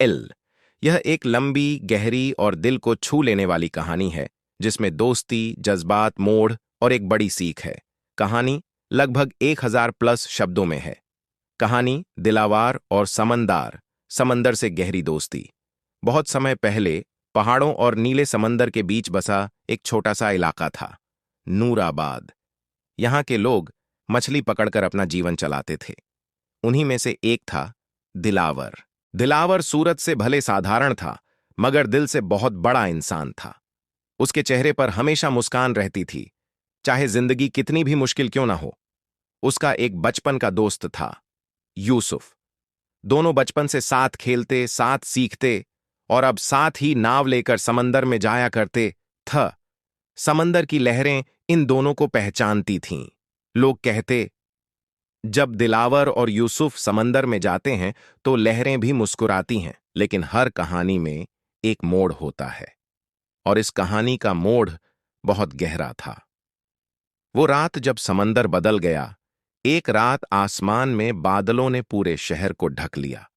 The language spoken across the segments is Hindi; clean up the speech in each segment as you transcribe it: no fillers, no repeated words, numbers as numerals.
एल। यह एक लंबी, गहरी और दिल को छू लेने वाली कहानी है जिसमें दोस्ती, जज्बात, मोड़ और एक बड़ी सीख है। कहानी लगभग 1000+ शब्दों में है। कहानी दिलावर और समंदर, समंदर से गहरी दोस्ती। बहुत समय पहले पहाड़ों और नीले समंदर के बीच बसा एक छोटा सा इलाका था, नूराबाद। यहाँ के लोग मछली पकड़कर अपना जीवन चलाते थे। उन्हीं में से एक था दिलावर। दिलावर सूरत से भले साधारण था, मगर दिल से बहुत बड़ा इंसान था। उसके चेहरे पर हमेशा मुस्कान रहती थी, चाहे जिंदगी कितनी भी मुश्किल क्यों ना हो। उसका एक बचपन का दोस्त था, यूसुफ। दोनों बचपन से साथ खेलते, साथ सीखते और अब साथ ही नाव लेकर समंदर में जाया करते थ। समंदर की लहरें इन दोनों को पहचानती थीं। लोग कहते, जब दिलावर और यूसुफ समंदर में जाते हैं तो लहरें भी मुस्कुराती हैं। लेकिन हर कहानी में एक मोड़ होता है, और इस कहानी का मोड़ बहुत गहरा था। वो रात जब समंदर बदल गया। एक रात आसमान में बादलों ने पूरे शहर को ढक लिया।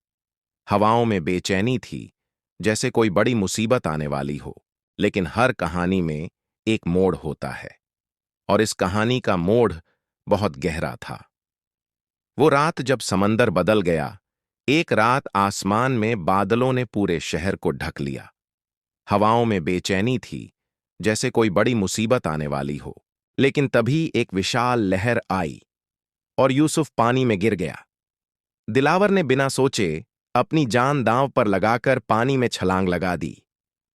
हवाओं में बेचैनी थी, जैसे कोई बड़ी मुसीबत आने वाली हो। लेकिन हर कहानी में एक मोड़ होता है, और इस कहानी का मोड़ बहुत गहरा था। वो रात जब समंदर बदल गया। एक रात आसमान में बादलों ने पूरे शहर को ढक लिया। हवाओं में बेचैनी थी, जैसे कोई बड़ी मुसीबत आने वाली हो। लेकिन तभी एक विशाल लहर आई और यूसुफ पानी में गिर गया। दिलावर ने बिना सोचे अपनी जान दांव पर लगाकर पानी में छलांग लगा दी।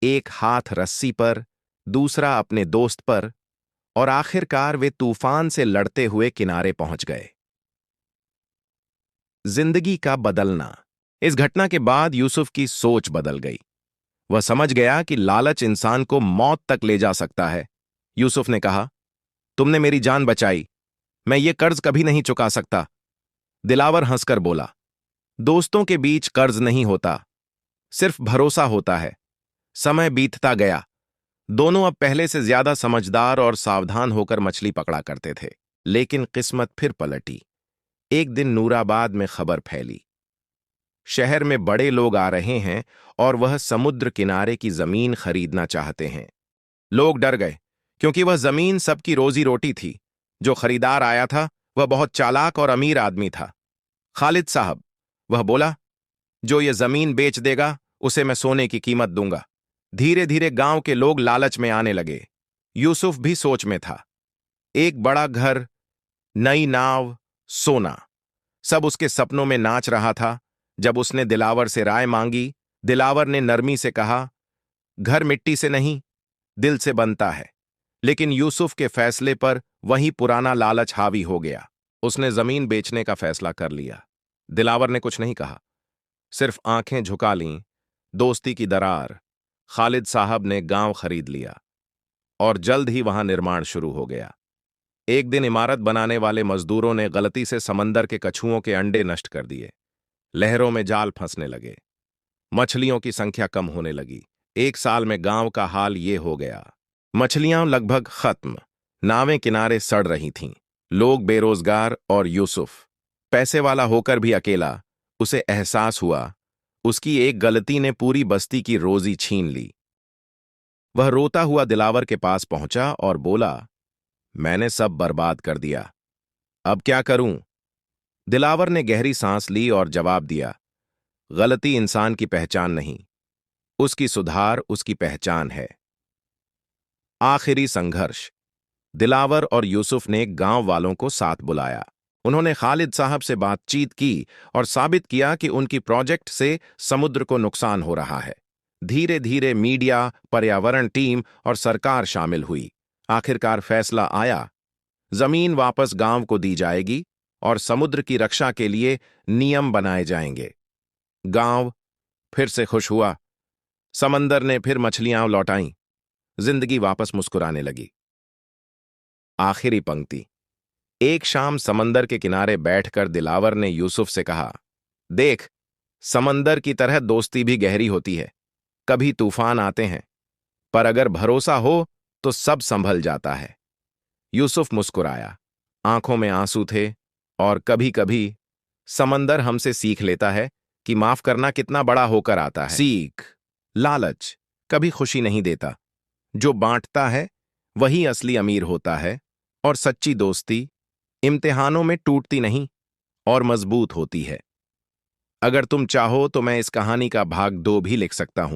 एक हाथ रस्सी पर, दूसरा अपने दोस्त पर, और आखिरकार वे तूफान से लड़ते हुए किनारे पहुंच गए। जिंदगी का बदलना। इस घटना के बाद यूसुफ की सोच बदल गई। वह समझ गया कि लालच इंसान को मौत तक ले जा सकता है। यूसुफ ने कहा, तुमने मेरी जान बचाई, मैं ये कर्ज कभी नहीं चुका सकता। दिलावर हंसकर बोला, दोस्तों के बीच कर्ज नहीं होता, सिर्फ भरोसा होता है। समय बीतता गया। दोनों अब पहले से ज्यादा समझदार और सावधान होकर मछली पकड़ा करते थे। लेकिन किस्मत फिर पलटी। एक दिन नूराबाद में खबर फैली, शहर में बड़े लोग आ रहे हैं और वह समुद्र किनारे की जमीन खरीदना चाहते हैं। लोग डर गए, क्योंकि वह जमीन सबकी रोजी रोटी थी। जो खरीदार आया था वह बहुत चालाक और अमीर आदमी था, खालिद साहब। वह बोला, जो ये जमीन बेच देगा उसे मैं सोने की कीमत दूंगा। धीरे धीरे गांव के लोग लालच में आने लगे। यूसुफ भी सोच में था। एक बड़ा घर, नई नाव, सोना, सब उसके सपनों में नाच रहा था। जब उसने दिलावर से राय मांगी, दिलावर ने नरमी से कहा, घर मिट्टी से नहीं, दिल से बनता है। लेकिन यूसुफ के फैसले पर वही पुराना लालच हावी हो गया। उसने जमीन बेचने का फैसला कर लिया। दिलावर ने कुछ नहीं कहा, सिर्फ आंखें झुका लीं। दोस्ती की दरार। खालिद साहब ने गांव खरीद लिया और जल्द ही वहां निर्माण शुरू हो गया। एक दिन इमारत बनाने वाले मजदूरों ने गलती से समंदर के कछुओं के अंडे नष्ट कर दिए। लहरों में जाल फंसने लगे। मछलियों की संख्या कम होने लगी। एक साल में गांव का हाल ये हो गया। मछलियां लगभग खत्म, नावें किनारे सड़ रही थीं। लोग बेरोजगार और यूसुफ पैसे वाला होकर भी अकेला। उसे एहसास हुआ, उसकी एक गलती ने पूरी बस्ती की रोजी छीन ली। वह रोता हुआ दिलावर के पास पहुंचा और बोला, मैंने सब बर्बाद कर दिया, अब क्या करूं? दिलावर ने गहरी सांस ली और जवाब दिया, गलती इंसान की पहचान नहीं, उसकी सुधार उसकी पहचान है। आखिरी संघर्ष। दिलावर और यूसुफ ने गांव वालों को साथ बुलाया। उन्होंने खालिद साहब से बातचीत की और साबित किया कि उनकी प्रोजेक्ट से समुद्र को नुकसान हो रहा है। धीरे धीरे मीडिया, पर्यावरण टीम और सरकार शामिल हुई। आखिरकार फैसला आया, जमीन वापस गांव को दी जाएगी और समुद्र की रक्षा के लिए नियम बनाए जाएंगे। गांव फिर से खुश हुआ। समंदर ने फिर मछलियां लौटाईं। जिंदगी वापस मुस्कुराने लगी। आखिरी पंक्ति। एक शाम समंदर के किनारे बैठकर दिलावर ने यूसुफ से कहा, देख, समंदर की तरह दोस्ती भी गहरी होती है। कभी तूफान आते हैं, पर अगर भरोसा हो तो सब संभल जाता है। यूसुफ मुस्कुराया, आंखों में आंसू थे। और कभी कभी समंदर हमसे सीख लेता है कि माफ करना कितना बड़ा होकर आता है। सीख, लालच कभी खुशी नहीं देता। जो बांटता है वही असली अमीर होता है, और सच्ची दोस्ती इम्तिहानों में टूटती नहीं और मजबूत होती है। अगर तुम चाहो तो मैं इस कहानी का भाग 2 भी लिख सकता हूं।